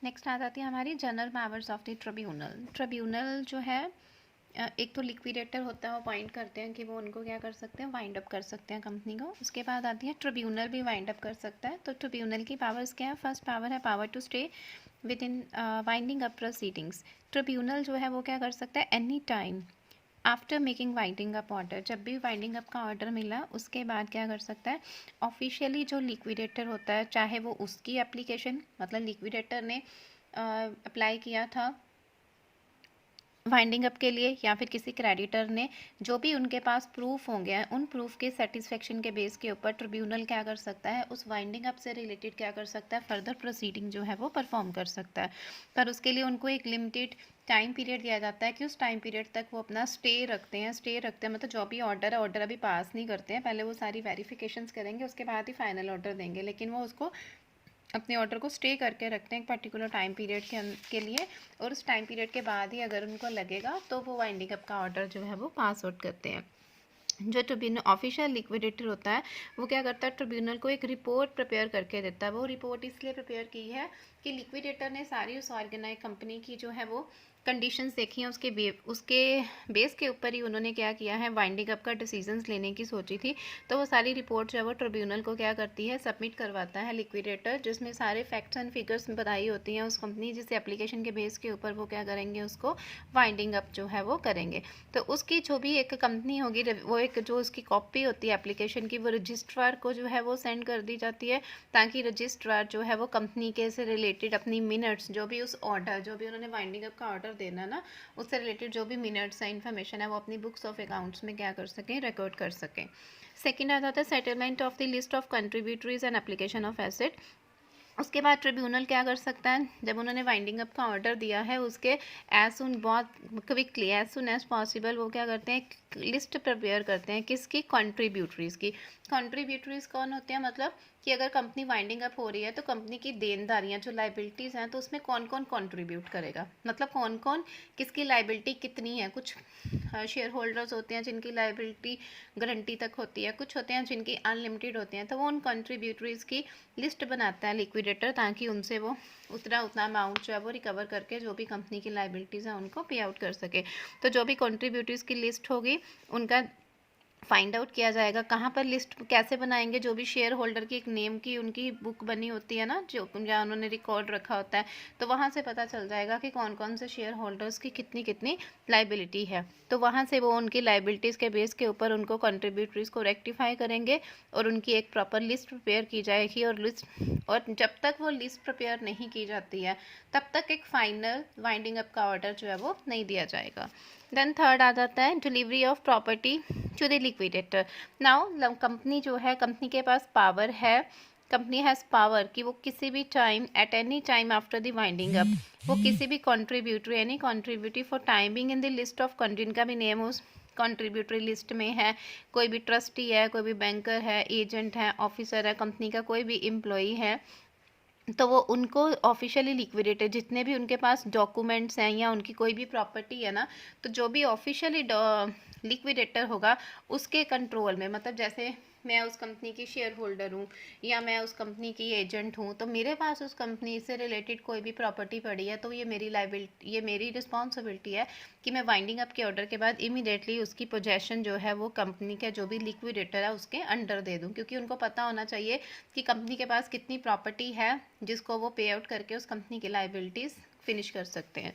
Next आ जाती है हमारी general powers of the tribunal. Tribunal जो है एक तो लिक्विडेटर होता है, वो पॉइंट करते हैं कि वो उनको क्या कर सकते हैं, वाइंड अप कर सकते हैं कंपनी को। उसके बाद आती है ट्रिब्यूनल भी वाइंड अप कर सकता है। तो ट्रिब्यूनल की पावर्स क्या है? फर्स्ट पावर है power to stay within winding up proceedings. Tribunal जो है वो क्या कर सकता है, any time after making winding up order, जब भी वाइंडिंग अप का ऑर्डर मिला उसके बाद क्या कर सकता है, ऑफिशियली जो लिक्विडेटर होता है, चाहे वो उसकी एप्लीकेशन, मतलब लिक्विडेटर ने अप्लाई किया था वाइंडिंग अप के लिए, या फिर किसी क्रेडिटर ने, जो भी उनके पास प्रूफ होंगे उन प्रूफ के सेटिस्फेक्शन के बेस के ऊपर ट्रिब्यूनल क्या कर सकता है, उस वाइंडिंग अप से रिलेटेड क्या कर सकता है, फर्दर प्रोसीडिंग जो है वो परफॉर्म कर सकता है। पर उसके लिए उनको एक लिमिटेड टाइम पीरियड दिया जाता है कि उस टाइम पीरियड तक वो अपना स्टे रखते हैं मतलब जो भी ऑर्डर है, ऑर्डर अभी पास नहीं करते हैं, पहले वो सारी वेरिफिकेशंस करेंगे, उसके बाद ही फाइनल ऑर्डर देंगे, लेकिन वो उसको अपने ऑर्डर को स्टे करके रखते हैं एक पर्टिकुलर टाइम पीरियड के लिए, और उस टाइम पीरियड के बाद ही अगर उनको लगेगा तो वो वाइंडिंग अप का ऑर्डर जो है वो पास आउट करते हैं। जो ट्रिब्यूनल ऑफिशियल लिक्विडेटर होता है वो क्या करता है, ट्रिब्यूनल को एक रिपोर्ट प्रिपेयर करके देता है। वो रिपोर्ट इसलिए प्रिपेयर की है कि लिक्विडेटर ने सारी उस ऑर्गेनाइज कंपनी की जो है वो कंडीशंस देखी हैं, उसके बेस के ऊपर ही उन्होंने क्या किया है, वाइंडिंग अप का डिसीजंस लेने की सोची थी। तो वो सारी रिपोर्ट जो है वो ट्रिब्यूनल को क्या करती है, सबमिट करवाता है लिक्विडेटर, जिसमें सारे फैक्ट्स एंड फिगर्स बताई होती हैं उस कंपनी जिस एप्लीकेशन के बेस के ऊपर वो क्या करेंगे, उसको वाइंडिंग अप जो है वो करेंगे। तो उसकी जो भी एक कंपनी होगी, वो एक जो उसकी कॉपी होती है एप्लीकेशन की, वो रजिस्ट्रार को जो है वो सेंड कर दी जाती है, ताकि रजिस्ट्रार जो है वो कंपनी के से रिलेटेड अपनी मिनट्स, जो भी उस ऑर्डर, जो भी उन्होंने वाइंडिंग अप का ऑर्डर देना ना, उससे रिलेटेड जो भी मिनट्स है, इन्फॉर्मेशन है, वो अपनी बुक्स ऑफ अकाउंट्स में क्या कर सकें, रिकॉर्ड कर सकें। सेकेंड आ जाता है settlement of the list of contributories and application of asset. उसके बाद ट्रिब्यूनल क्या कर सकता है, जब उन्होंने वाइंडिंग अप का ऑर्डर दिया है उसके एज सुन, बहुत quickly, as soon as possible वो क्या करते हैं, लिस्ट प्रिपेयर करते हैं किसकी, कंट्रीब्यूटरीज की। कंट्रीब्यूटरीज कौन होते हैं, मतलब कि अगर कंपनी वाइंडिंग अप हो रही है तो कंपनी की देनदारियां जो लाइबिलिटीज़ हैं, तो उसमें कौन कौन कंट्रीब्यूट करेगा, मतलब कौन कौन किसकी लाइबिलिटी कितनी है। कुछ शेयर होल्डर्स होते हैं जिनकी लाइबिलिटी गारंटी तक होती है, कुछ होते हैं जिनकी अनलिमिटेड होती हैं, तो वो उन कंट्रीब्यूटरीज की लिस्ट बनाता है लिक्विडेटर, ताकि उनसे वो उतना उतना अमाउंट जो है वो रिकवर करके जो भी कंपनी की लाइबिलिटीज़ हैं उनको पे आउट कर सके। तो जो भी कंट्रीब्यूटरीज की लिस्ट होगी उनका फाइंड आउट किया जाएगा। कहाँ पर लिस्ट कैसे बनाएंगे, जो भी शेयर होल्डर की एक नेम की उनकी बुक बनी होती है ना, जो जहाँ उन्होंने रिकॉर्ड रखा होता है, तो वहाँ से पता चल जाएगा कि कौन कौन से शेयर होल्डर्स की कितनी कितनी लाइबिलिटी है। तो वहाँ से वो उनकी लाइबिलिटीज़ के बेस के ऊपर उनको कंट्रीब्यूटरीज को रेक्टिफाई करेंगे और उनकी एक प्रॉपर लिस्ट प्रिपेयर की जाएगी। और जब तक वो लिस्ट प्रिपेयर नहीं की जाती है तब तक एक फाइनल वाइंडिंग अप का ऑर्डर जो है वो नहीं दिया जाएगा। देन थर्ड आ जाता है delivery of property to the liquidator. Now company जो है, कंपनी के पास पावर है, कंपनी हैज़ पावर कि वो किसी भी टाइम, at any time after the winding up, वो किसी भी contributory, any contributory for timing in the list of जिनका भी नेम उस कॉन्ट्रीब्यूटरी लिस्ट में है, कोई भी ट्रस्टी है, कोई भी बैंकर है, एजेंट है, ऑफिसर है, कंपनी का कोई भी एम्प्लॉई है, तो वो उनको ऑफिशियली लिक्विडेटेड जितने भी उनके पास डॉक्यूमेंट्स हैं या उनकी कोई भी प्रॉपर्टी है ना, तो जो भी ऑफिशियली लिक्विडेटर होगा उसके कंट्रोल में, मतलब जैसे मैं उस कंपनी की शेयर होल्डर हूँ या मैं उस कंपनी की एजेंट हूँ, तो मेरे पास उस कंपनी से रिलेटेड कोई भी प्रॉपर्टी पड़ी है, तो ये मेरी लाइबिलिटी, ये मेरी रिस्पॉन्सिबिलिटी है कि मैं वाइंडिंग अप के ऑर्डर के बाद इमीडिएटली उसकी पोजेशन जो है वो कंपनी का जो भी लिक्विडेटर है उसके अंडर दे दूँ, क्योंकि उनको पता होना चाहिए कि कंपनी के पास कितनी प्रॉपर्टी है जिसको वो पे आउट करके उस कंपनी की लाइबिलिटीज़ फिनिश कर सकते हैं।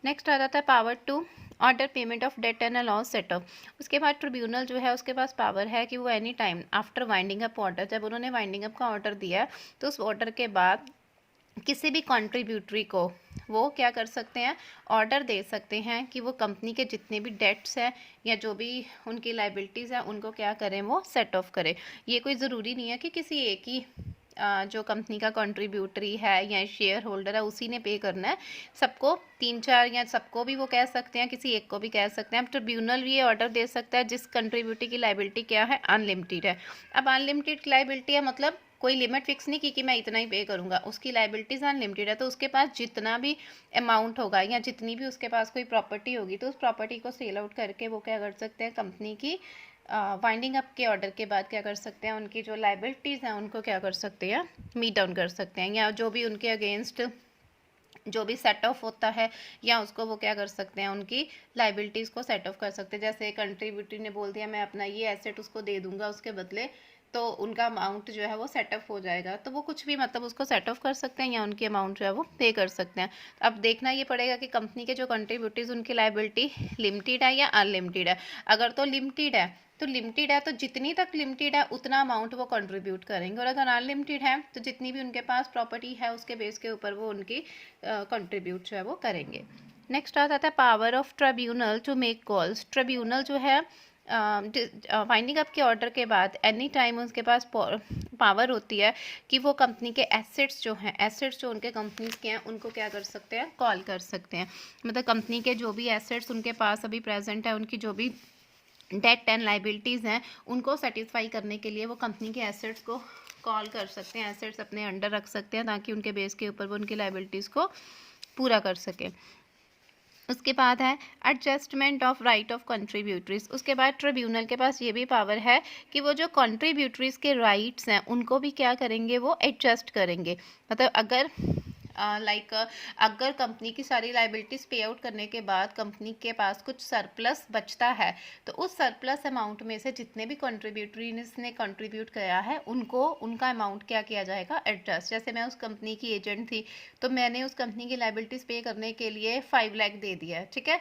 नेक्स्ट आ जाता है power to order payment of debt and loss setup. उसके बाद ट्रिब्यूनल जो है उसके पास पावर है कि वो any time after winding up order, जब उन्होंने वाइंडिंग अप का ऑर्डर दिया तो उस ऑर्डर के बाद किसी भी कॉन्ट्रीब्यूटरी को वो क्या कर सकते हैं, ऑर्डर दे सकते हैं कि वो कंपनी के जितने भी डेट्स हैं या जो भी उनकी लाइबिलिटीज़ हैं उनको क्या करें, वो सेट ऑफ करें। ये कोई ज़रूरी नहीं है कि किसी एक ही जो कंपनी का कंट्रीब्यूटरी है या शेयर होल्डर है उसी ने पे करना है, सबको तीन चार या सबको भी वो कह सकते हैं, किसी एक को भी कह सकते हैं। अब ट्रिब्यूनल भी ये ऑर्डर दे सकता है जिस कंट्रीब्यूटरी की लाइबिलिटी क्या है, अनलिमिटेड है। अब अनलिमिटेड लाइबिलिटी है मतलब कोई लिमिट फिक्स नहीं की कि मैं इतना ही पे करूँगा, उसकी लाइबिलिटीज़ अनलिमिटेड है, तो उसके पास जितना भी अमाउंट होगा या जितनी भी उसके पास कोई प्रॉपर्टी होगी तो उस प्रॉपर्टी को सेल आउट करके वो क्या कर सकते हैं, कंपनी की वाइंडिंग अप के ऑर्डर के बाद क्या कर सकते हैं, उनकी जो लाइबिलिटीज़ हैं उनको क्या कर सकते हैं, मीट डाउन कर सकते हैं, या जो भी उनके अगेंस्ट जो भी सेट ऑफ होता है या उसको वो क्या कर सकते हैं, उनकी लाइबिलिटीज़ को सेट ऑफ कर सकते हैं। जैसे कंट्रीब्यूटरी ने बोल दिया मैं अपना ये एसेट उसको दे दूंगा उसके बदले, तो उनका अमाउंट जो है वो सेट ऑफ हो जाएगा। तो वो कुछ भी मतलब उसको सेट ऑफ कर सकते हैं या उनकी अमाउंट जो है वो पे कर सकते हैं। अब देखना ये पड़ेगा कि कंपनी के जो कंट्रीब्यूटरीज उनकी लाइबिलिटी लिमिटेड है या अनलिमिटेड है। अगर तो लिमिटेड है तो जितनी तक लिमिटेड है उतना अमाउंट वो कंट्रीब्यूट करेंगे, और अगर अनलिमिटेड है तो जितनी भी उनके पास प्रॉपर्टी है उसके बेस के ऊपर वो उनकी कंट्रीब्यूट जो है वो करेंगे। नेक्स्ट आ जाता है power of tribunal to make calls. Tribunal जो है वाइंडिंग अप के ऑर्डर के बाद एनी टाइम उसके पास पावर होती है कि वो कंपनी के एसेट्स जो उनके कंपनीज के हैं उनको क्या कर सकते हैं, कॉल कर सकते हैं। मतलब कंपनी के जो भी एसेट्स उनके पास अभी प्रेजेंट है, उनकी जो भी डेट एंड लाइबिलिटीज़ हैं, उनको सेटिस्फाई करने के लिए वो कंपनी के एसेट्स को कॉल कर सकते हैं, एसेट्स अपने अंडर रख सकते हैं ताकि उनके बेस के ऊपर वो उनकी लाइबिलिटीज़ को पूरा कर सके। उसके बाद है एडजस्टमेंट ऑफ राइट ऑफ कंट्रीब्यूटरीज। उसके बाद ट्रिब्यूनल के पास ये भी पावर है कि वो जो कंट्रीब्यूटरीज के राइट्स हैं उनको भी क्या करेंगे, वो एडजस्ट करेंगे। मतलब अगर अगर कंपनी की सारी लाइबिलिटीज़ पे आउट करने के बाद कंपनी के पास कुछ सरप्लस बचता है, तो उस सरप्लस अमाउंट में से जितने भी कंट्रीब्यूटरीज ने कंट्रीब्यूट किया है उनको उनका अमाउंट क्या किया जाएगा, एडजस्ट। जैसे मैं उस कंपनी की एजेंट थी तो मैंने उस कंपनी की लाइबिलिटीज़ पे करने के लिए 5 लाख दे दिया, ठीक है।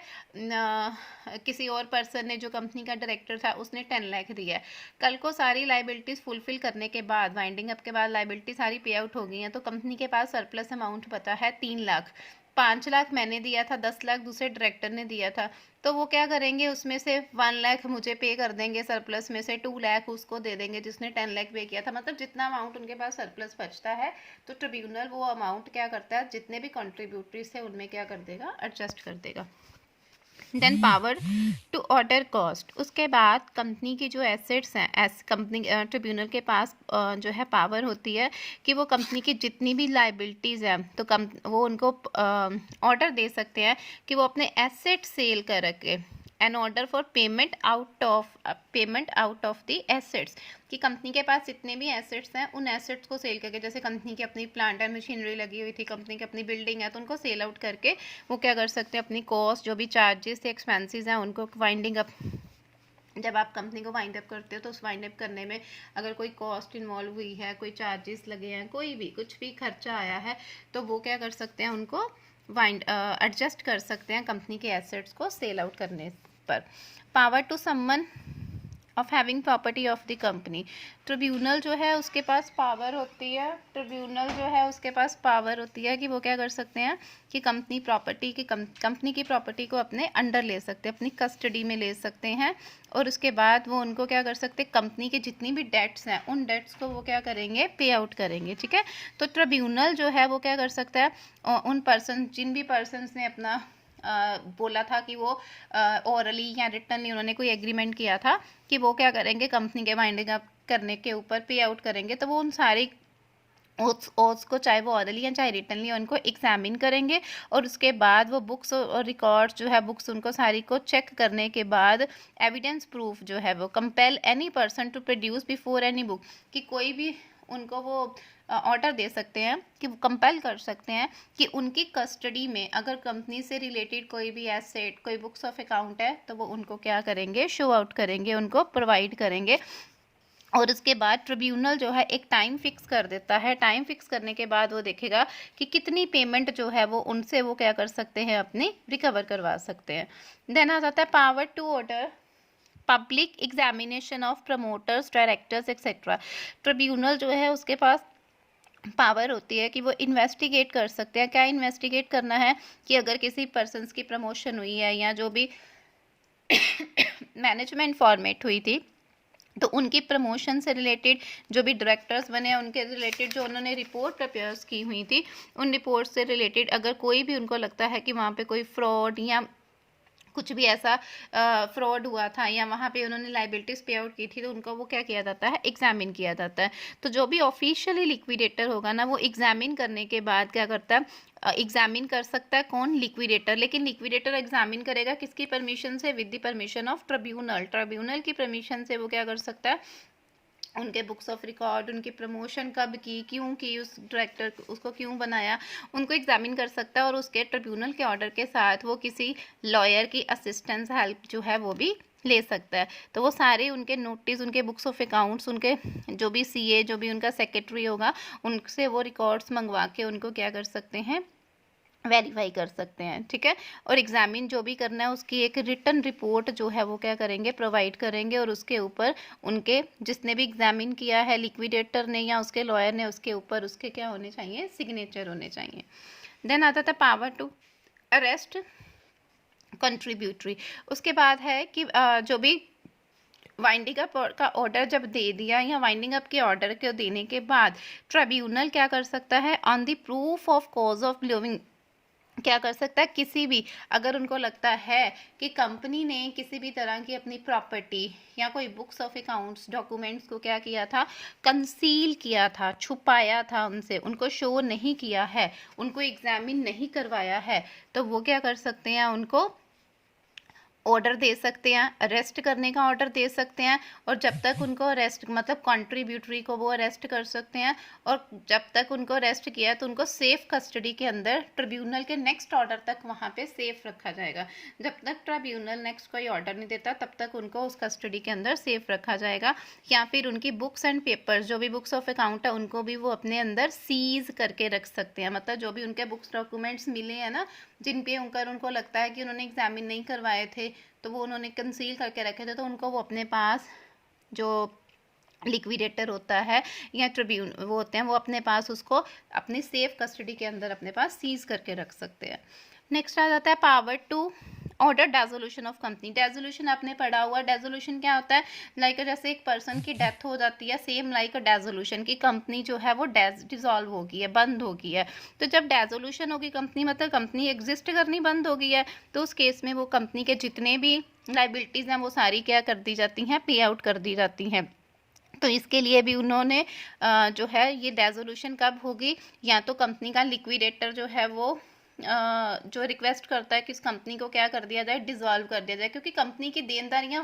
किसी और पर्सन ने जो कंपनी का डायरेक्टर था उसने 10 लाख दिया है। कल को सारी लाइबिलिटीज़ फुलफिल करने के बाद, वाइंडिंग अप के बाद लाइबिलिटी सारी पे आउट हो गई हैं, तो कंपनी के पास सरप्लस अमाउंट बता है 3 लाख। 5 लाख मैंने दिया था, 10 लाख दूसरे डायरेक्टर ने दिया था, तो वो क्या करेंगे, उसमें से 1 लाख मुझे पे कर देंगे, सरप्लस में से 2 लाख उसको दे देंगे जिसने 10 लाख पे किया था। मतलब जितना अमाउंट उनके पास सरप्लस बचता है तो ट्रिब्यूनल वो अमाउंट क्या करता है, जितने भी कंट्रीब्यूटरीज थे उनमें क्या कर देगा, एडजस्ट कर देगा। Then power to order cost. उसके बाद कंपनी की जो एसेट्स हैं, कंपनी ट्रिब्यूनल के पास जो है पावर होती है कि वो कंपनी की जितनी भी लाइबिलिटीज़ हैं तो वो उनको ऑर्डर दे सकते हैं कि वो अपने एसेट सेल करके an order for payment out of the assets, कि कंपनी के पास जितने भी एसेट्स हैं उन एसेट्स को सेल करके, जैसे कंपनी की अपनी प्लांट एंड मशीनरी लगी हुई थी, कंपनी की अपनी बिल्डिंग है, तो उनको सेल आउट करके वो क्या कर सकते हैं, अपनी कॉस्ट जो भी चार्जेस थे, एक्सपेंसेस हैं, उनको वाइंडिंग अप, जब आप कंपनी को वाइंड अप करते हो तो उस वाइंड अप करने में अगर कोई कॉस्ट इन्वॉल्व हुई है, कोई चार्जेस लगे हैं, कोई भी कुछ भी खर्चा आया है, तो वो क्या कर सकते हैं, उनको एडजस्ट कर सकते हैं कंपनी के एसेट्स को सेल आउट करने पर। Power to someone of having property of the company. Tribunal जो है उसके पास पावर होती है, कि वो क्या कर सकते हैं कि कंपनी की प्रॉपर्टी को अपने अंडर ले सकते हैं, अपनी कस्टडी में ले सकते हैं, और उसके बाद वो उनको क्या कर सकते हैं, कंपनी की जितनी भी डेट्स हैं उन डेट्स को वो क्या करेंगे, पे आउट करेंगे, ठीक है। तो ट्रिब्यूनल जो है वो क्या कर सकता है, जिन भी पर्सनस ने अपना बोला था कि वो ओरली या रिटनली उन्होंने कोई एग्रीमेंट किया था कि वो क्या करेंगे, कंपनी के वाइंडिंग अप करने के ऊपर पे आउट करेंगे, तो वो उन सारी ओथ्स को, चाहे वो ऑरली या चाहे रिटनली, उनको एग्जामिन करेंगे, और उसके बाद वो बुक्स और रिकॉर्ड्स जो है, बुक्स उनको सारी को चेक करने के बाद एविडेंस प्रूफ जो है वो compel any person to produce before any book, कि कोई भी उनको वो ऑर्डर दे सकते हैं, कि वो कंपेल कर सकते हैं कि उनकी कस्टडी में अगर कंपनी से रिलेटेड कोई भी एसेट, कोई बुक्स ऑफ अकाउंट है, तो वो उनको क्या करेंगे, शो आउट करेंगे, उनको प्रोवाइड करेंगे। और उसके बाद ट्रिब्यूनल जो है एक टाइम फिक्स कर देता है। टाइम फिक्स करने के बाद वो देखेगा कि कितनी पेमेंट जो है वो उनसे वो क्या कर सकते हैं, अपनी रिकवर करवा सकते हैं। देन आ जाता है power to order public examination of promoters, directors etcetera. Tribunal जो है उसके पास पावर होती है कि वो इन्वेस्टिगेट कर सकते हैं। क्या इन्वेस्टिगेट करना है, कि अगर किसी पर्सन्स की प्रमोशन हुई है या जो भी मैनेजमेंट फॉर्मेट हुई थी, तो उनकी प्रमोशन से रिलेटेड जो भी डायरेक्टर्स बने हैं उनके रिलेटेड जो उन्होंने रिपोर्ट प्रिपेयर की हुई थी, उन रिपोर्ट से रिलेटेड अगर कोई भी उनको लगता है कि वहाँ पे कोई फ्रॉड या कुछ भी ऐसा फ्रॉड हुआ था या वहाँ पे उन्होंने लाइबिलिटीज़ पे आउट की थी, तो उनको वो क्या किया जाता है, एग्जामिन किया जाता है। तो जो भी ऑफिशियली लिक्विडेटर होगा ना, वो एग्जामिन करने के बाद क्या करता है, एग्जामिन कर सकता है कौन, लिक्विडेटर। लेकिन लिक्विडेटर एग्जामिन करेगा किसकी परमिशन से, with the permission of tribunal. Tribunal की परमिशन से वो क्या कर सकता है, उनके बुक्स ऑफ रिकॉर्ड, उनकी प्रमोशन कब की, क्यों की, उस डायरेक्टर उसको क्यों बनाया, उनको एग्जामिन कर सकता है। और उसके ट्रिब्यूनल के ऑर्डर के साथ वो किसी लॉयर की असिस्टेंस हेल्प जो है वो भी ले सकता है। तो वो सारे उनके नोटिस, उनके बुक्स ऑफ अकाउंट्स, उनके जो भी सीए, जो भी उनका सेक्रेटरी होगा, उनसे वो रिकॉर्ड्स मंगवा के उनको क्या कर सकते हैं, वेरीफाई कर सकते हैं। ठीक है, और एग्जामिन जो भी करना है उसकी एक रिटन रिपोर्ट जो है वो क्या करेंगे, प्रोवाइड करेंगे। और उसके ऊपर उनके जिसने भी एग्जामिन किया है, लिक्विडेटर ने या उसके लॉयर ने, उसके ऊपर उसके क्या होने चाहिए, सिग्नेचर होने चाहिए। देन आता था पावर टू अरेस्ट कंट्रीब्यूटरी। उसके बाद है कि जो भी वाइंडिंग अप का ऑर्डर जब दे दिया या वाइंडिंग अप के ऑर्डर को देने के बाद ट्रिब्यूनल क्या कर सकता है, on the proof of cause of living क्या कर सकता है, किसी भी, अगर उनको लगता है कि कंपनी ने किसी भी तरह की अपनी प्रॉपर्टी या कोई बुक्स ऑफ अकाउंट्स डॉक्यूमेंट्स को क्या किया था, कंसील किया था, छुपाया था, उनसे उनको शो नहीं किया है, उनको एग्जामिन नहीं करवाया है, तो वो क्या कर सकते हैं, उनको ऑर्डर दे सकते हैं, अरेस्ट करने का ऑर्डर दे सकते हैं। और जब तक उनको अरेस्ट मतलब कंट्रीब्यूटरी को वो अरेस्ट कर सकते हैं। और जब तक उनको अरेस्ट किया तो उनको सेफ कस्टडी के अंदर ट्रिब्यूनल के नेक्स्ट ऑर्डर तक वहाँ पे सेफ रखा जाएगा। जब तक ट्रिब्यूनल नेक्स्ट कोई ऑर्डर नहीं देता तब तक उनको उस कस्टडी के अंदर सेफ रखा जाएगा। या फिर उनकी बुक्स एंड पेपर्स, जो भी बुक्स ऑफ अकाउंट है, उनको भी वो अपने अंदर सीज करके रख सकते हैं। मतलब जो भी उनके बुक्स डॉक्यूमेंट्स मिले हैं ना, जिन पे उनको लगता है कि उन्होंने एग्जामिन नहीं करवाए थे, तो वो उन्होंने कंसील करके रखे थे, तो उनको वो अपने पास जो लिक्विडेटर होता है या ट्रिब्यून वो होते हैं, वो अपने पास उसको अपनी सेफ कस्टडी के अंदर अपने पास सीज करके रख सकते हैं। नेक्स्ट आ जाता है power to order dissolution of company. Dissolution आपने पढ़ा हुआ, डेजोल्यूशन क्या होता है, लाइक जैसे एक पर्सन की डेथ हो जाती है, सेम लाइक डेजोल्यूशन की कंपनी जो है वो डिसॉल्व होगी है, बंद होगी है। तो जब डेजोल्यूशन होगी कंपनी, मतलब कंपनी एग्जिस्ट करनी बंद हो गई है, तो उस केस में वो कंपनी के जितने भी लाइबिलिटीज़ हैं वो सारी क्या कर दी जाती हैं, पे आउट कर दी जाती हैं। तो इसके लिए भी उन्होंने जो है ये डेजोल्यूशन कब होगी, या तो कंपनी का लिक्विडेटर जो है वो जो रिक्वेस्ट करता है कि इस कंपनी को क्या कर दिया जाए, डिसॉल्व कर दिया जाए, क्योंकि कंपनी की देनदारियां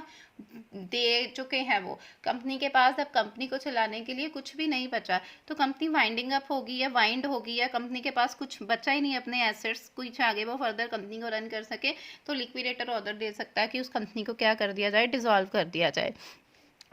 दे चुके हैं वो, कंपनी के पास अब कंपनी को चलाने के लिए कुछ भी नहीं बचा। तो कंपनी वाइंडिंग अप होगी या वाइंड होगी या कंपनी के पास कुछ बचा ही नहीं अपने एसेट्स, कुछ आगे वो फर्दर कंपनी को रन कर सके, तो लिक्विडेटर ऑर्डर दे सकता है कि उस कंपनी को क्या कर दिया जाए, डिसॉल्व कर दिया जाए।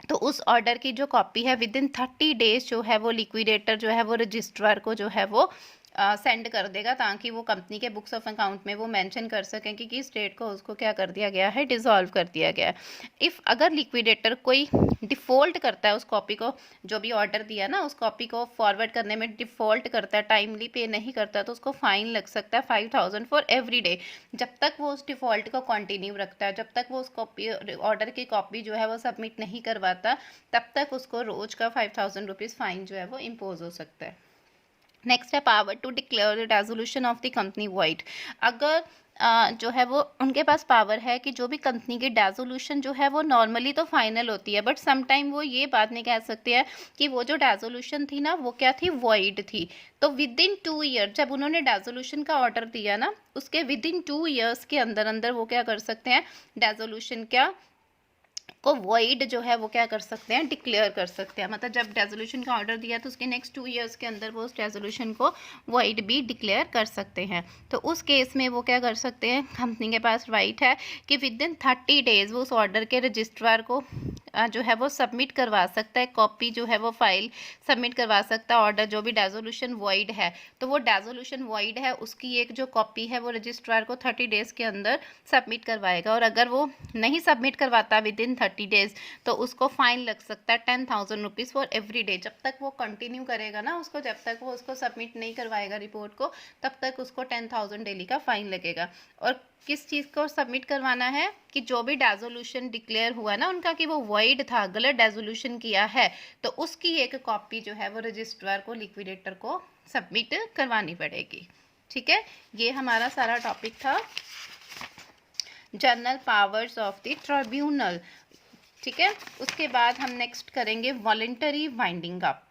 तो उस ऑर्डर की जो कॉपी है विद इन 30 डेज जो है वो लिक्विडेटर जो है वो रजिस्ट्रार को जो है वो सेंड कर देगा, ताकि वो कंपनी के बुक्स ऑफ अकाउंट में वो मेंशन कर सकें कि किस डेट को उसको क्या कर दिया गया है, डिसॉल्व कर दिया गया है। इफ़ अगर लिक्विडेटर कोई डिफ़ॉल्ट करता है, उस कॉपी को जो भी ऑर्डर दिया ना, उस कॉपी को फॉरवर्ड करने में डिफ़ॉल्ट करता है, टाइमली पे नहीं करता, तो उसको फाइन लग सकता है 5000 फॉर एवरी डे। जब तक वो उस डिफ़ॉल्ट को कंटिन्यू रखता है, जब तक वो उस कॉपी ऑर्डर की कॉपी जो है वो सबमिट नहीं करवाता, तब तक उसको रोज का 5000 रुपीज़ फाइन जो है वो इम्पोज हो सकता है। नेक्स्ट है power to declare the resolution of the company void. अगर जो है वो उनके पास पावर है कि जो भी कंपनी की डेजोल्यूशन जो है वो नॉर्मली तो फाइनल होती है, बट समटाइम वो ये बात नहीं कह सकते हैं कि वो जो डेजोल्यूशन थी ना वो क्या थी, वॉइड थी। तो विद इन 2 ईयर जब उन्होंने डेजोल्यूशन का ऑर्डर दिया ना, उसके विद इन 2 ईयर्स के अंदर अंदर वो क्या कर सकते हैं, डेजोल्यूशन क्या को वॉइड जो है वो क्या कर सकते हैं, डिक्लेयर कर सकते हैं। मतलब जब रेजोल्यूशन का ऑर्डर दिया तो उसके नेक्स्ट 2 ईयर्स के अंदर वो उस रेजोल्यूशन को वॉइड भी डिक्लेयर कर सकते हैं। तो उस केस में वो क्या कर सकते हैं, कंपनी के पास राइट है कि विद इन 30 डेज वो उस ऑर्डर के रजिस्ट्रार को जो है वो सबमिट करवा सकता है, कॉपी जो है वो फाइल सबमिट करवा सकता है। ऑर्डर जो भी डेजोल्यूशन वॉइड है, तो वो डेजोल्यूशन वॉइड है उसकी एक जो कॉपी है वो रजिस्ट्रार को 30 डेज के अंदर सबमिट करवाएगा। और अगर वो नहीं सबमिट करवाता विद इन 30 डेज तो उसको फाइन लग सकता है 10,000 रुपीज़ फॉर एवरी डे। जब तक वो कंटिन्यू करेगा ना उसको, जब तक वो उसको सबमिट नहीं करवाएगा रिपोर्ट को, तब तक उसको 10,000 डेली का फाइन लगेगा। और किस चीज़ को सबमिट करवाना है कि जो भी डेजोल्यूशन डिक्लेयर हुआ ना उनका कि वो वॉइड था, गलत डेजोल्यूशन किया है, तो उसकी एक कॉपी जो है वो रजिस्ट्रार को, लिक्विडेटर को सबमिट करवानी पड़ेगी। ठीक है, ये हमारा सारा टॉपिक था general powers of the tribunal. ठीक है, उसके बाद हम नेक्स्ट करेंगे वॉलंटरी वाइंडिंग अप।